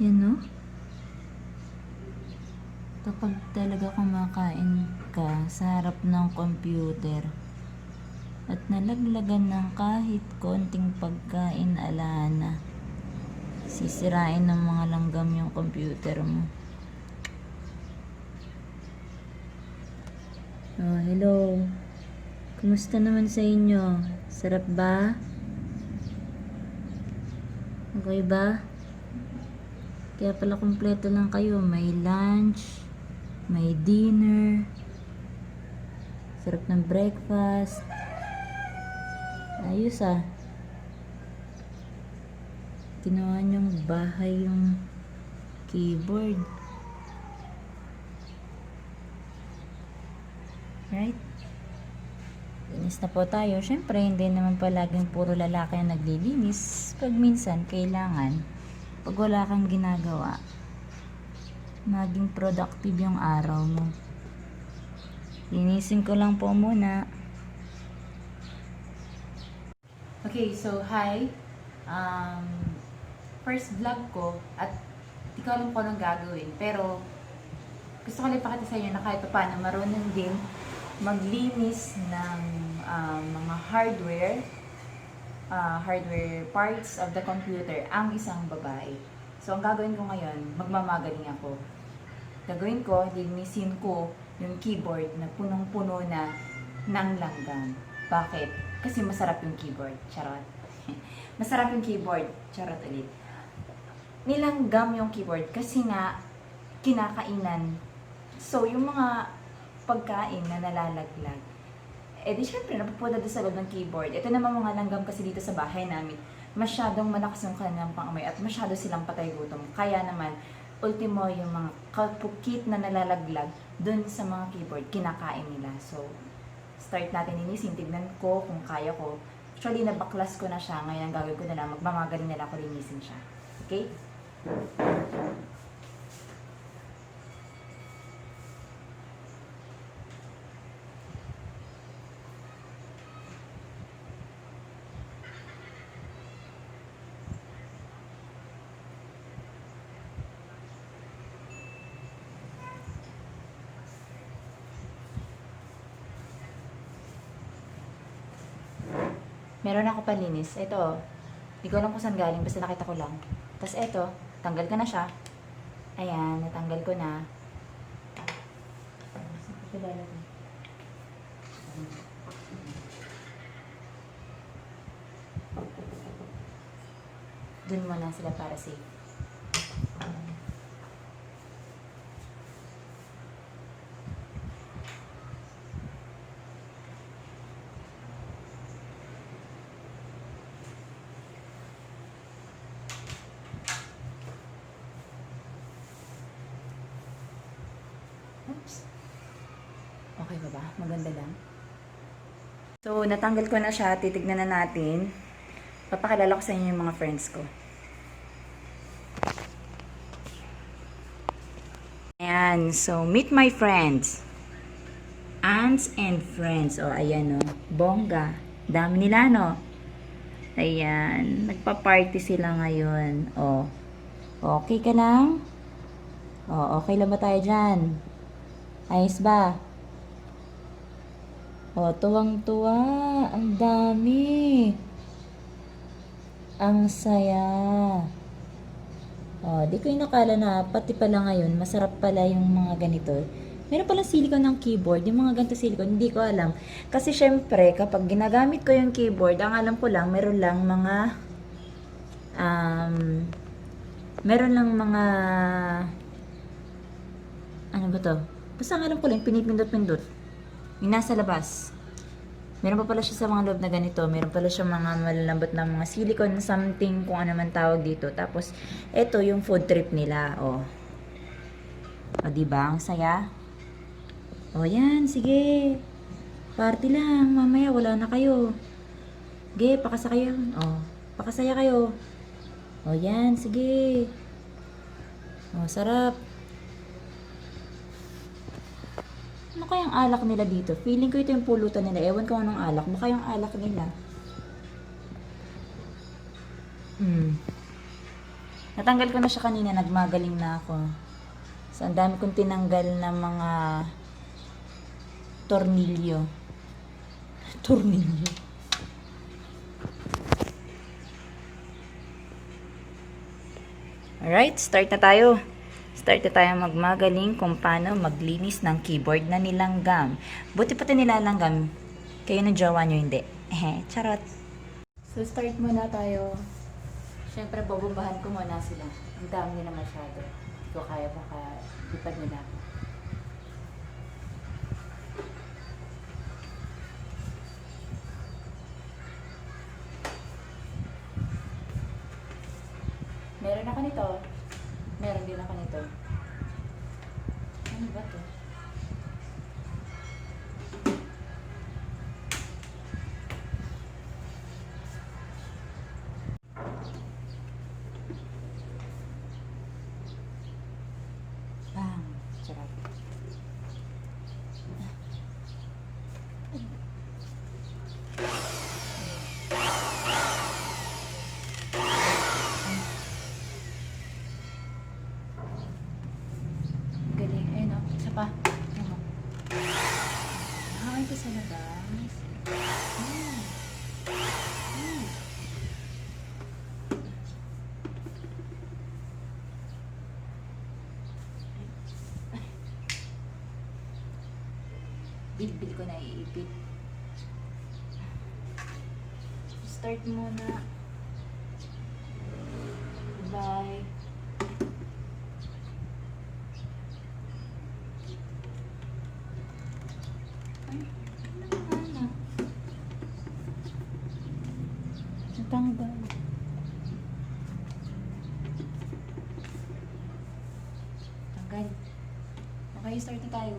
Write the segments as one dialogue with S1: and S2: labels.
S1: Yan no? Kapag talaga kumakain ka sa harap ng computer at nalaglagan ng kahit konting pagkain, alana, sisirain ng mga langgam yung computer mo. Oh, hello. Kumusta naman sa inyo? Sarap ba? Okay ba? Kaya pala kumpleto lang kayo. May lunch, may dinner, sarap ng breakfast. Ayos ah. Ginawa niyong bahay yung keyboard. Right? Linis na po tayo. Siyempre, hindi naman palaging puro lalaki ang naglilinis. Pag minsan, kailangan, pag wala kang ginagawa, maging productive yung araw mo. Linisin ko lang po muna. Okay, so hi. First vlog ko at di ko alam kung anong gagawin. Pero gusto ko lang ipakita sa inyo na kahit paano marunong din maglinis ng mga hardware parts of the computer ang isang babae. So, ang gagawin ko ngayon, magmamagaling ako. Gagawin ko, linisin ko yung keyboard na punong-puno na ng langgam. Bakit? Kasi masarap yung keyboard. Charot. Masarap yung keyboard. Charot ulit. Nilanggam yung keyboard kasi nga kinakainan. So, yung mga pagkain na nalalaglag, eh di syempre napupunta doon sa loob ng keyboard. Ito naman mga langgam kasi dito sa bahay namin, masyadong malakas yung kanilang pangamoy at masyado silang patay gutom. Kaya naman, ultimo yung mga kapukit na nalalaglag doon sa mga keyboard, kinakain nila. So, start natin linisin. Tignan ko kung kaya ko. Actually, nabaklas ko na siya. Ngayon, gagawin ko na lang. Magmamagaling nila ako linisin siya. Okay? Meron ako palinis. Ito, hindi ko alam kung saan galing. Basta nakita ko lang. Tapos ito, tanggal ko na siya. Ayan, natanggal ko na. Dun muna sila para safe. Oops. Okay ba ba? Maganda lang. So, natanggal ko na siya. Titignan na natin. Papakilala ko sa inyo yung mga friends ko. Ayan. So, meet my friends. Aunts and friends. O, ayan o. Bongga. Dami nila, no? Ayan. Nagpa-party sila ngayon. O. Okay ka lang? O, okay lang ba tayo dyan? Ayos ba? O, tuwang-tuwa. Ang dami. Ang saya. O, di ko inakala na pati pala ngayon, masarap pala yung mga ganito. Meron pala silicone ng keyboard. Yung mga ganito silicone, hindi ko alam. Kasi syempre, kapag ginagamit ko yung keyboard, ang alam ko lang, meron lang mga, ano ba to? Basta ang alam ko lang, pinipindot-pindot. Yung nasa labas. Meron pa pala siya sa mga loob na ganito. Meron pala siya mga malalambot na mga silicone something, kung ano man tawag dito. Tapos, ito yung food trip nila. O, diba? Ang saya. O, yan. Sige. Party lang. Mamaya, wala na kayo. Sige, pakasa kayo. O, pakasaya kayo. O, yan. Sige. O, sarap. Ano kayang alak nila dito? Feeling ko ito yung pulutan nila. Ewan ko anong alak. Baka yung alak nila. Natanggal ko na siya kanina, nagmagaling na ako. So, ang dami kong tinanggal na mga tornilyo. Tornilyo. Alright, start na tayo. Start na tayo magmagaling kung paano maglinis ng keyboard na nilanggam. Buti pati nilalanggam, kayo ng jowa nyo hindi. Charot. So, start muna tayo. Siyempre, babumbahan ko muna sila. Ang dami nila masyado. Hindi ko kaya baka lipad nila ako. Meron ako nito. Meron din ako nito. Ano ba to? Bang! Sarap. Galing. Ayun o. Isa pa. Ano? Nakakay ko sa labas. Bilbil ko na iipit. Start muna. Bye. Ay, ano na? Natanggal. Tanggal. Okay, start na tayo.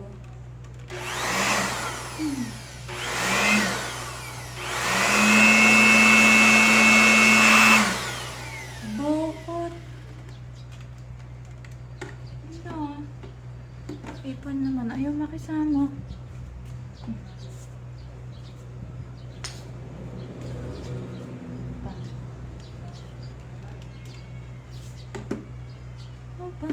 S1: Bakit? Ano? Ipon naman. Ayaw makisama. Ano ba?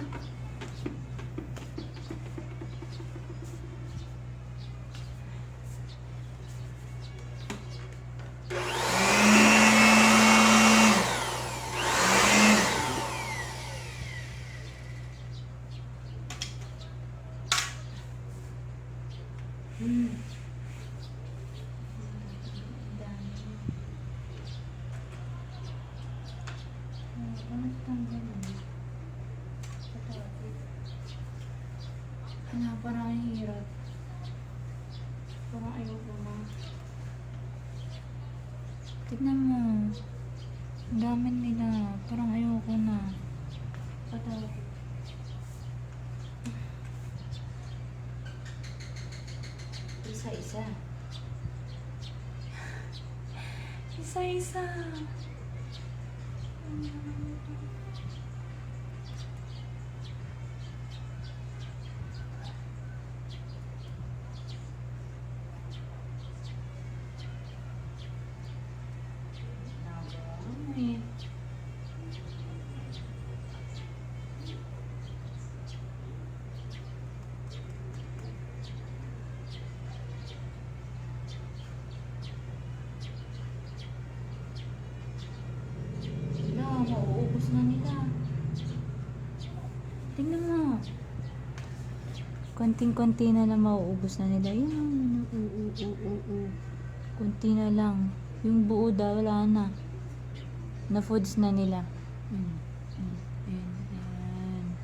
S1: Ano, parang ang hirap. Parang ayoko na. Tignan mo. Ang dami nila. Parang ayoko na. Patawag. Isa-isa. Isa-isa. Mauubos na nila. Tingnan mo. Konting-konti na lang mauubos na nila. Yan. Konti na lang. Yung buo daw, wala na. Na-foods na nila. Ayan.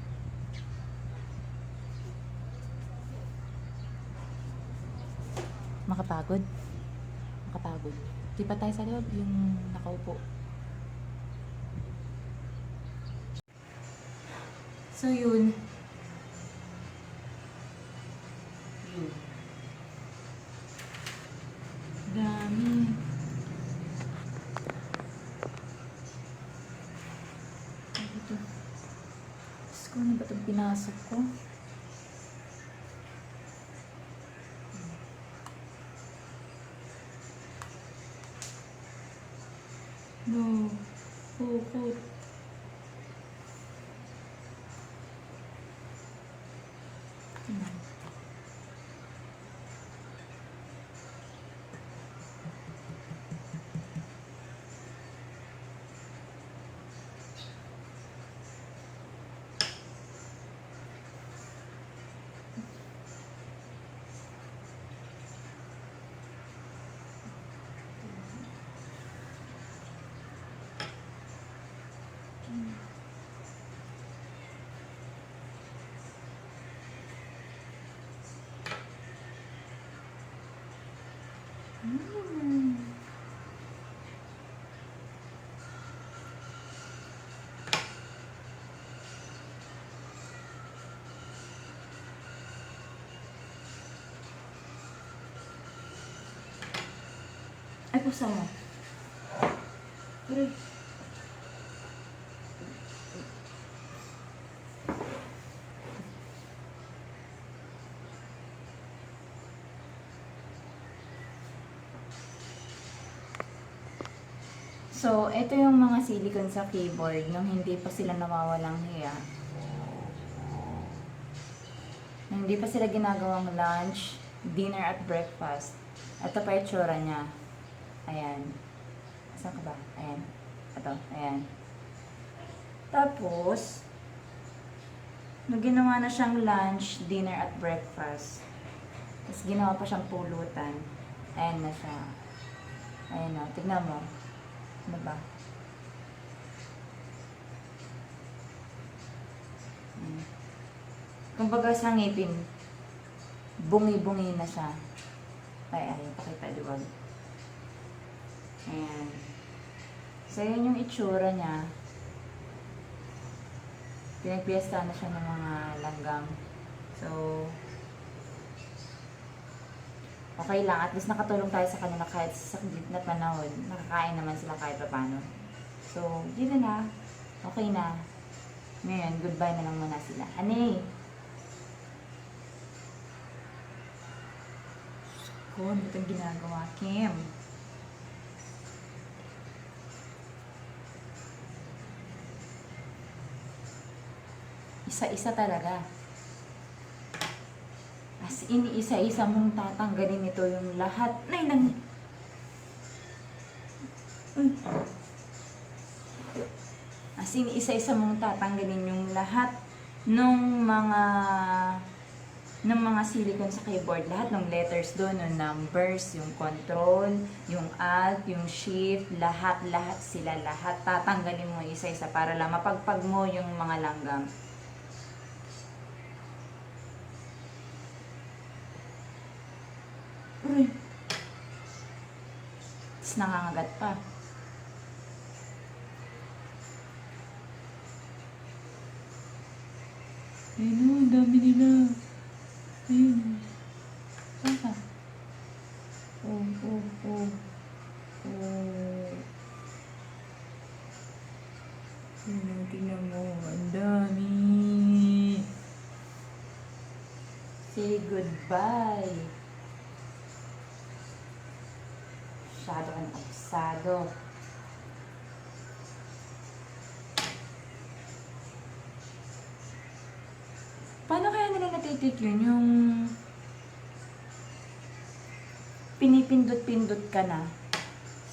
S1: Makapagod? Makapagod. Di pa tayo sa loob yung nakaupo. So, yun. Dami. Ito. Diyos ko, ano ba itong pinasok ko? No. Pukot. pusa mo. Aray. So, ito yung mga silicone sa keyboard nung hindi pa sila nawawalang hiya. Nung hindi pa sila ginagawang lunch, dinner at breakfast. Ito pa itsura niya. Ayan. Saan ka ba? Ayan. Ito. Ayan. Tapos, nung ginawa na siyang lunch, dinner at breakfast. Tapos ginawa pa siyang pulutan. Ayan na siya. Ayan na. Tignan mo. Ano ba? Kumbaga sa ngipin, bungi-bungi na siya. Ay, pakita liwag. Ayan. So, yun yung itsura niya. Pinagpiesta na siya ng mga langgam. So, okay lang. At least nakatulong tayo sa kanila kahit sa saglit na panahon. Nakakain naman sila kahit pa paano. So, dito na. Okay na. Ngayon, goodbye na lang muna sila. Ani! Ko, ano itong ginagawa, Kim? Isa-isa talaga. As in, isa-isa mong tatanggalin ito yung lahat. Ay, As in, isa-isa mong tatanggalin yung lahat ng mga silicone sa keyboard, lahat ng letters doon, yung numbers, yung control, yung alt, yung shift, lahat sila, lahat. Tatanggalin mo isa-isa para lang mapagpag mo yung mga langgam. Uy! Tapos nangangagat pa. Ayun o, dami nila. Ayun. Saan ka? Oh. Ayun, tingnan mo. Ang dami. Say goodbye. Masyado kang absado. Paano kaya nila natitik yun? Yung pinipindot-pindot ka na,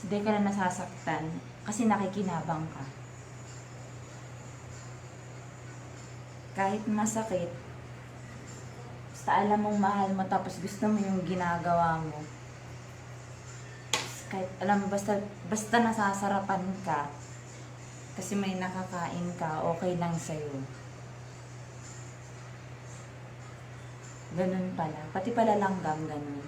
S1: hindi ka na nasasaktan kasi nakikinabang ka. Kahit masakit, basta alam mong mahal mo tapos gusto mo yung ginagawa mo. Kahit alam mo, basta nasasarapan ka kasi may nakakain ka, okay lang sa'yo. Ganun pala. Pati pala langgam, ganun.